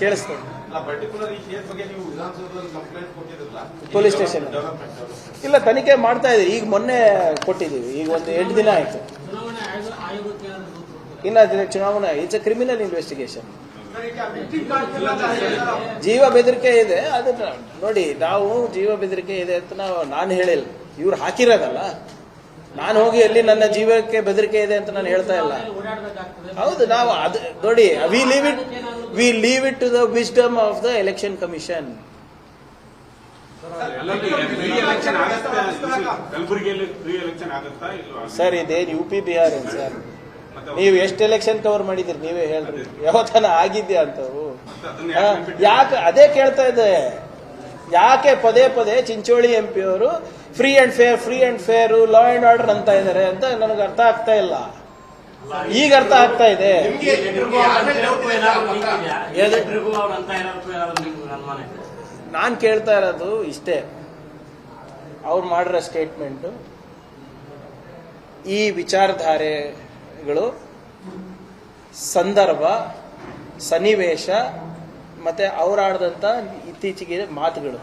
ಕೇಳಿಸ್ತಾರೆ police station ಇಲ್ಲ, ತನಿಖೆ ಮಾಡ್ತಾ ಇದೀವಿ. ಈಗ ಮೊನ್ನೆ ಕೊಟ್ಟಿದ್ದೀವಿ, ಈಗ ಒಂದು 8 ದಿನ ಆಯ್ತು. ಇನ್ನ ಚುನಾವಣಾ ಇಟ್ಸ್ ಎ ಕ್ರಿಮಿನಲ್ ಇನ್ವೆಸ್ಟಿಗೇಷನ್. ಜೀವ ಬೆದರಿಕೆ ಇದೆ, ಅದನ್ನ ನೋಡಿ. ನಾವು ಜೀವ ಬೆದರಿಕೆ ಇದೆ ಅಂತ ನಾನು ಹೇಳಿಲ್ಲ, ಇವ್ರು ಹಾಕಿರೋದಲ್ಲ. ನಾನು ಹೋಗಿ ಎಲ್ಲಿ ನನ್ನ ಜೀವಕ್ಕೆ ಬೆದರಿಕೆ ಇದೆ ಅಂತ ನಾನು ಹೇಳ್ತಾ ಇಲ್ಲ. ಹೌದು, ನಾವು ಅದು ನೋಡಿ, we leave it to the wisdom of the election commission. Sir ಇದೇನು UP ಬಿಹಾರ್ ಏನ್ ಸರ್? ನೀವು ಎಷ್ಟು ಎಲೆಕ್ಷನ್ ಕವರ್ ಮಾಡಿದಿರಿ ನೀವೇ ಹೇಳ್ರಿ, ಯಾವತ್ತನ ಆಗಿದ್ಯಾ ಅಂತವು? ಯಾಕೆ ಅದೇ ಕೇಳ್ತಾ ಇದ್ದೆ, ಯಾಕೆ ಪದೇ ಪದೇ ಚಿಂಚೋಳಿ MP ಅವರು free and fair law and order ಅಂತ ಇದ್ದಾರೆ ಅಂತ ನನಗೆ ಅರ್ಥ ಆಗ್ತಾ ಇಲ್ಲ. ಈಗ ಅರ್ಥ ಆಗ್ತಾ ಇದೆ. ನಾನು ಕೇಳ್ತಾ ಇರೋದು ಇಷ್ಟೇ, ಅವ್ರು ಮಾಡಿರೋ ಸ್ಟೇಟ್ಮೆಂಟ್, ಈ ವಿಚಾರಧಾರೆಗಳು, ಸಂದರ್ಭ, ಸನ್ನಿವೇಶ ಮತ್ತೆ ಅವರಾಡಿದಂಥ ಇತ್ತೀಚೆಗೆ ಮಾತುಗಳು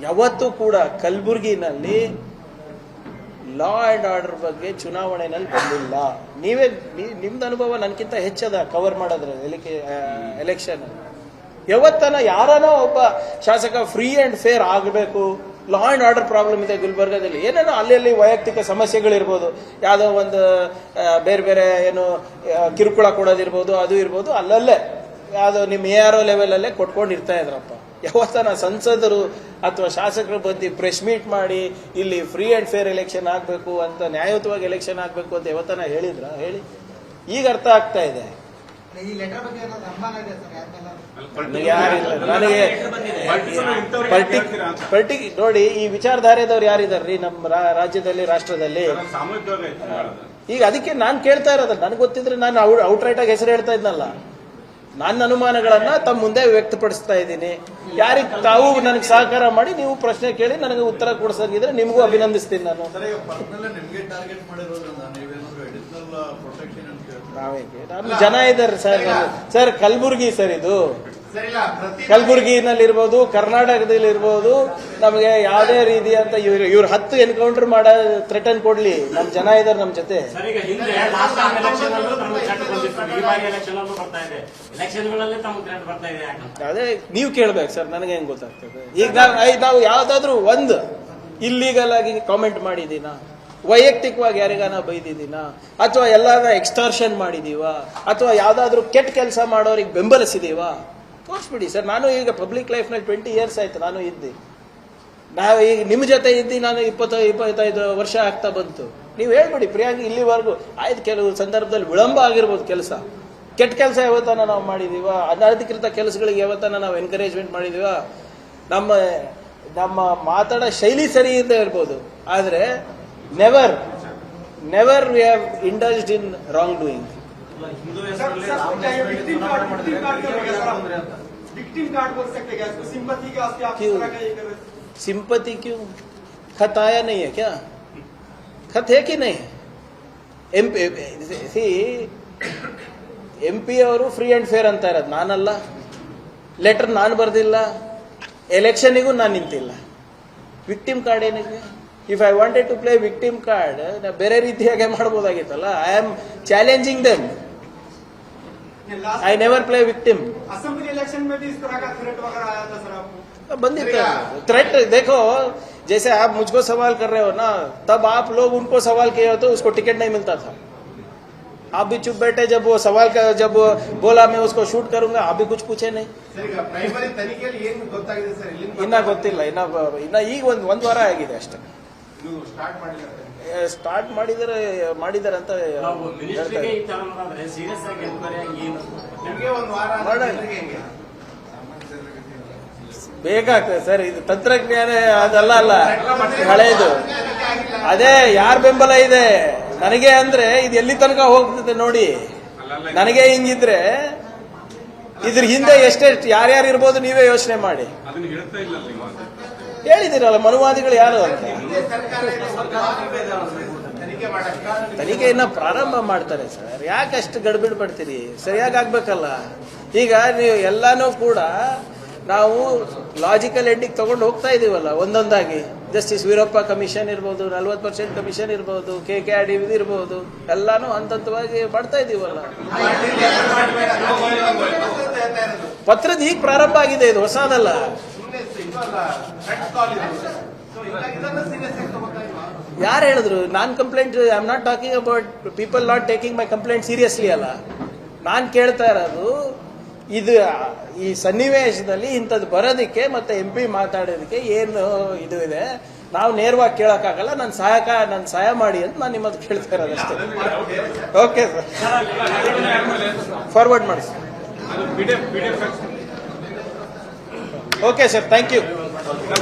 ಯಾವತ್ತೂ ಕೂಡ ಕಲಬುರಗಿನಲ್ಲಿ ಲಾ ಅಂಡ್ ಆರ್ಡರ್ ಬಗ್ಗೆ ಚುನಾವಣೆಯಲ್ಲಿ ಬಂದಿಲ್ಲ. ನಿಮ್ದು ಅನುಭವ ನನಗಿಂತ ಹೆಚ್ಚದ ಕವರ್ ಮಾಡೋದ್ರೆ ಎಲೆಕ್ಷನ್. ಯಾವತ್ತನ ಯಾರನೋ ಒಬ್ಬ ಶಾಸಕ ಫ್ರೀ ಅಂಡ್ ಫೇರ್ ಆಗಬೇಕು, ಲಾ ಅಂಡ್ ಆರ್ಡರ್ ಪ್ರಾಬ್ಲಮ್ ಇದೆ ಗುಲ್ಬರ್ಗಾದಲ್ಲಿ, ಏನೇನೋ ಅಲ್ಲಿ ವೈಯಕ್ತಿಕ ಸಮಸ್ಯೆಗಳಿರ್ಬೋದು, ಯಾವುದೋ ಒಂದು ಬೇರೆ ಬೇರೆ ಏನು ಕಿರುಕುಳ ಕೊಡೋದಿರ್ಬೋದು, ಅದು ಇರ್ಬೋದು, ಅಲ್ಲಲ್ಲೇ ಯಾವುದೋ ನಿಮ್ಮ ARO ಲೆವೆಲಲ್ಲೇ ಕೊಟ್ಕೊಂಡಿರ್ತಾ ಇದ್ರಪ್ಪ. ಯಾವತ್ತನ ಸಂಸದರು ಅಥವಾ ಶಾಸಕರು ಬಂದು ಪ್ರೆಸ್ ಮೀಟ್ ಮಾಡಿ ಇಲ್ಲಿ ಫ್ರೀ ಅಂಡ್ ಫೇರ್ ಎಲೆಕ್ಷನ್ ಆಗಬೇಕು ಅಂತ, ನ್ಯಾಯಯುತವಾಗಿ ಎಲೆಕ್ಷನ್ ಆಗಬೇಕು ಅಂತ ಯಾವತ್ತನ ಹೇಳಿದ್ರ? ಹೇಳಿ. ಈಗ ಅರ್ಥ ಆಗ್ತಾ ಇದೆ. ನೋಡಿ, ಈ ವಿಚಾರಧಾರೆದವ್ರು ಯಾರಿದಾರ್ರಿ ನಮ್ಮ ರಾಜ್ಯದಲ್ಲಿ, ರಾಷ್ಟ್ರದಲ್ಲಿ? ಈಗ ಅದಕ್ಕೆ ನಾನು ಕೇಳ್ತಾ ಇರೋದು, ನನಗೆ ಗೊತ್ತಿದ್ರೆ ನಾನು ಔಟ್ರೈಟ್ ಆಗಿ ಹೆಸರು ಹೇಳ್ತಾ ಇದ್ನಲ್ಲ. ನನ್ನ ಅನುಮಾನಗಳನ್ನ ತಮ್ಮ ಮುಂದೆ ವ್ಯಕ್ತಪಡಿಸ್ತಾ ಇದ್ದೀನಿ. ಯಾರಿಗೆ ತಾವು ನನಗೆ ಸಹಕಾರ ಮಾಡಿ ನೀವು ಪ್ರಶ್ನೆ ಕೇಳಿ ನನಗೆ ಉತ್ತರ ಕೊಡಿಸಂಗಿದ್ರೆ ನಿಮಗೂ ಅಭಿನಂದಿಸ್ತೀನಿ ನಾನು. ನಮ್ಮ ಜನ ಇದ್ದಾರೆ ಸರ್ ಕಲಬುರ್ಗಿ ಸರ್, ಇದು ಕಲಬುರ್ಗಿನಲ್ಲಿ ಇರ್ಬೋದು, ಕರ್ನಾಟಕದಲ್ಲಿ ಇರ್ಬೋದು, ನಮಗೆ ಯಾವುದೇ ರೀತಿಯಂತ ಇವ್ರು 10 ಎನ್ಕೌಂಟರ್ ಮಾಡೋ ಥ್ರೆಟನ್ ಕೊಡ್ಲಿ, ನಮ್ ಜನ ಇದಾರೆ ನಮ್ ಜೊತೆ. ಅದೇ ನೀವು ಕೇಳ್ಬೇಕು ಸರ್, ನನಗೆ ಹೆಂಗ್ ಗೊತ್ತಾಗ್ತದೆ? ಈಗ ನಾವು ಯಾವ್ದಾದ್ರು ಒಂದು ಇಲ್ಲೀಗಲ್ ಆಗಿ ಕಾಮೆಂಟ್ ಮಾಡಿದೀನ, ವೈಯಕ್ತಿಕವಾಗಿ ಯಾರಿಗಾನ ಬೈದಿದ್ದೀನ, ಅಥವಾ ಎಲ್ಲಾರ ಎಕ್ಸ್ಟಾರ್ಷನ್ ಮಾಡಿದೀವ, ಅಥವಾ ಯಾವ್ದಾದ್ರು ಕೆಟ್ಟ ಕೆಲಸ ಮಾಡೋರಿಗೆ ಬೆಂಬಲಿಸಿದೀವ? ತೋರಿಸ್ಬಿಡಿ ಸರ್. ನಾನು ಈಗ ಪಬ್ಲಿಕ್ ಲೈಫ್ನಲ್ಲಿ 20 years ಆಯ್ತು ನಾನು ಇದ್ದಿ. ನಾವು ಈಗ ನಿಮ್ಮ ಜೊತೆ ಇದ್ದಿ ನಾನು 20-25 ವರ್ಷ ಆಗ್ತಾ ಬಂತು. ನೀವು ಹೇಳ್ಬಿಡಿ ಪ್ರಿಯಾಂಗಿ, ಇಲ್ಲಿವರೆಗೂ ಆಯ್ತು, ಕೆಲವು ಸಂದರ್ಭದಲ್ಲಿ ವಿಳಂಬ ಆಗಿರ್ಬೋದು ಕೆಲಸ, ಕೆಟ್ಟ ಕೆಲಸ ಯಾವತ್ತನ ನಾವು ಮಾಡಿದೀವ, ಅನಧಿಕೃತ ಕೆಲಸಗಳಿಗೆ ಯಾವತ್ತನ ನಾವು ಎನ್ಕರೇಜ್ಮೆಂಟ್ ಮಾಡಿದೀವ, ನಮ್ಮ ಮಾತಾಡೋ ಶೈಲಿ ಸರಿ ಇಲ್ಲದೆ ಇರ್ಬೋದು, ಆದ್ರೆ never we have indulged in wrong doing. Sympathy क्यों? खत आया नहीं है क्या? खत है कि नहीं? MP ಅವರು ಫ್ರೀ ಅಂಡ್ ಫೇರ್ ಅಂತ ಇರೋದು ನಾನಲ್ಲ. ಲೆಟರ್ ನಾನು ಬರ್ದಿಲ್ಲ, ಎಲೆಕ್ಷನ್ನಿಗೂ ನಾನು ನಿಂತಿಲ್ಲ. ವಿಕ್ಟಿಮ್ ಕಾರ್ಡ್ ಏನಿದೆ? If I wanted to play victim card ಬೇರೆ ರೀತಿಯಾಗಿ ಮಾಡಬಹುದಾಗಿತ್ತಲ್ಲ. I am challenging them. I never play victim. Assembly election में भी इस तरह का थ्रेट वगैरह आया था सर आपको? बंदी थ्रेट देखो, जैसे आप मुझको सवाल कर रहे हो ना, तब आप लोग उनको सवाल किए हो तो उसको टिकट नहीं मिलता था. आप भी चुप बैठे, जब वो सवाल का जब बोला मैं उसको शूट करूंगा, आप भी कुछ पूछे नहीं. ಪ್ರೈಮರಿ ತನಿಖೆಯಲ್ಲಿ ಏನು ಗೊತ್ತಾಗಿದೆ ಸರ್? ಇನ್ನ ಗೊತ್ತಿಲ್ಲ, ಇನ್ನ ಈಗ ಒಂದು ವಾರ ಆಗಿದೆ ಅಷ್ಟೇ. ಸ್ಟಾರ್ಟ್ ಮಾಡಿದಾರೆ ಅಂತ ಬೇಕಾಗ್ತದೆ ಸರ್. ಇದು ತಂತ್ರಜ್ಞಾನ ಅದಲ್ಲ ಅಲ್ಲ, ಹಳೆಯದು. ಅದೇ ಯಾರ ಬೆಂಬಲ ಇದೆ ನನಗೆ ಅಂದ್ರೆ ಇದು ಎಲ್ಲಿ ತನಕ ಹೋಗ್ತದೆ ನೋಡಿ. ನನಗೆ ಹಿಂಗಿದ್ರೆ ಇದ್ರ ಹಿಂದೆ ಎಷ್ಟೆಷ್ಟು ಯಾರ್ಯಾರು ಇರ್ಬೋದು ನೀವೇ ಯೋಚನೆ ಮಾಡಿ. ಹೇಳಿದಿರಲ್ಲ ಮನುವಾದಿಗಳು ಯಾರು ಅಂತ. ತನಿಖೆಯನ್ನ ಪ್ರಾರಂಭ ಮಾಡ್ತಾರೆ ಸರ್. ಯಾಕೆ ಅಷ್ಟು ಗಡ್ಬಿಡ್ ಪಡ್ತೀರಿ? ಸರಿಯಾಗಿ ಆಗ್ಬೇಕಲ್ಲ. ಈಗ ನೀವು ಎಲ್ಲಾನು ಕೂಡ ನಾವು ಲಾಜಿಕಲ್ ಎಂಡಿಗೆ ತಗೊಂಡು ಹೋಗ್ತಾ ಇದೀವಲ್ಲ ಒಂದೊಂದಾಗಿ. ಜಸ್ಟಿಸ್ ವೀರಪ್ಪ ಕಮಿಷನ್ ಇರ್ಬೋದು, 40% ಕಮಿಷನ್ ಇರ್ಬೋದು, KKR ಇರ್ಬೋದು, ಎಲ್ಲಾನು ಹಂತವಾಗಿ ಮಾಡ್ತಾ ಇದೀವಲ್ಲ. ಪತ್ರದ ಈಗ ಪ್ರಾರಂಭ ಆಗಿದೆ, ಇದು ಹೊಸದಲ್ಲ. ಯಾರು ಹೇಳಿದ್ರು ನಾನ್ complaint? I am not talking about people not taking my complaint seriously ಅಲ್ಲ. ನಾನು ಕೇಳ್ತಾ ಇರೋದು ಇದು ಈ ಸನ್ನಿವೇಶದಲ್ಲಿ ಇಂಥದ್ದು ಬರೋದಕ್ಕೆ ಮತ್ತೆ MP ಮಾತಾಡೋದಕ್ಕೆ ಏನು ಇದು ಇದೆ. ನಾವು ನೇರವಾಗಿ ಕೇಳಕ್ಕಾಗಲ್ಲ. ನನ್ನ ಸಹಾಯ ಮಾಡಿ ಅಂತ ನಾನು ನಿಮ್ಮದು ಕೇಳ್ತಾ ಇರೋದು ಅಷ್ಟೇ. ಓಕೆ ಸರ್, ಫಾರ್ವರ್ಡ್ ಮಾಡಿ. Okay sir, thank you.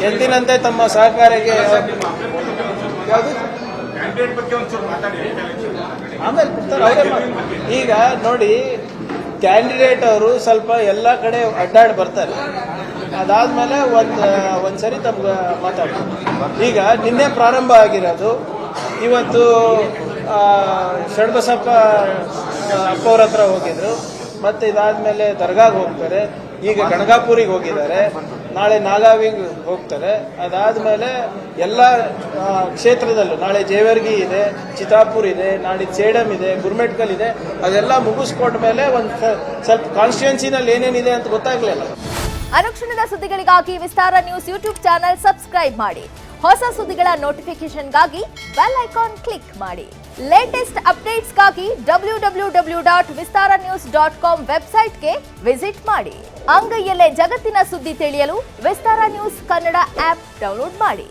ಎಂದಿನಂತೆ ತಮ್ಮ ಸಹಕಾರಿಗೆ ಯಾವುದು ಆಮೇಲೆ ಕೊಡ್ತಾರೆ ಅವರೇ. ಈಗ ನೋಡಿ, ಕ್ಯಾಂಡಿಡೇಟ್ ಅವರು ಸ್ವಲ್ಪ ಎಲ್ಲ ಕಡೆ ಅಡ್ಡಾಡಿ ಬರ್ತಾರೆ. ಅದಾದ್ಮೇಲೆ ಒಂದ್ಸರಿ ತಮ್ಗೆ ಮಾತಾಡ್ತಾರೆ. ಈಗ ನಿನ್ನೆ ಪ್ರಾರಂಭ ಆಗಿರೋದು, ಇವತ್ತು ಷಡ್ಬಸಪ್ಪ ಅಪ್ಪವ್ರ ಹತ್ರ ಹೋಗಿದ್ರು, ಮತ್ತೆ ಇದಾದ್ಮೇಲೆ ದರ್ಗಾಗ್ ಹೋಗ್ತಾರೆ, ಈಗ ಗಣಗಾಪುರಿಗೆ ಹೋಗಿದ್ದಾರೆ, ನಾಳೆ ನಾಗಾವಿಗೆ ಹೋಗ್ತಾರೆ. ಅದಾದ್ಮೇಲೆ ಎಲ್ಲ ಕ್ಷೇತ್ರದಲ್ಲೂ ನಾಳೆ ಜೇವರ್ಗಿ ಇದೆ, ಚಿತ್ತಾಪುರ್ ಇದೆ, ನಾಡಿದ್ದು ಸೇಡಂ ಇದೆ, ಗುರ್ಮೆಟ್ಕಲ್ ಇದೆ. ಅದೆಲ್ಲ ಮುಗಿಸ್ಕೊಂಡ್ಮೇಲೆ ಒಂದು ಸ್ವಲ್ಪ ಕಾನ್ಸ್ಟಿಟ್ಯೂನ್ಸಿನಲ್ಲಿ ಏನೇನಿದೆ ಅಂತ ಗೊತ್ತಾಗ್ಲಿಲ್ಲ. ಅನುಕ್ಷಣದ ಸುದ್ದಿಗಳಿಗಾಗಿ ವಿಸ್ತಾರ ನ್ಯೂಸ್ ಯೂಟ್ಯೂಬ್ ಚಾನೆಲ್ ಸಬ್ಸ್ಕ್ರೈಬ್ ಮಾಡಿ. ಹೊಸ ಸುದ್ದಿಗಳ ನೋಟಿಫಿಕೇಶನ್ಗಾಗಿ ಬೆಲ್ ಐಕಾನ್ ಕ್ಲಿಕ್ ಮಾಡಿ. ಲೇಟೆಸ್ಟ್ ಅಪ್ಡೇಟ್ಸ್ಗಾಗಿ www.vistaranews.com ವೆಬ್ಸೈಟ್ಗೆ ವಿಸಿಟ್ ಮಾಡಿ. ಅಂಗೈಯಲ್ಲೇ ಜಗತ್ತಿನ ಸುದ್ದಿ ತಿಳಿಯಲು ವಿಸ್ತಾರ ನ್ಯೂಸ್ ಕನ್ನಡ ಆಪ್ ಡೌನ್ಲೋಡ್ ಮಾಡಿ.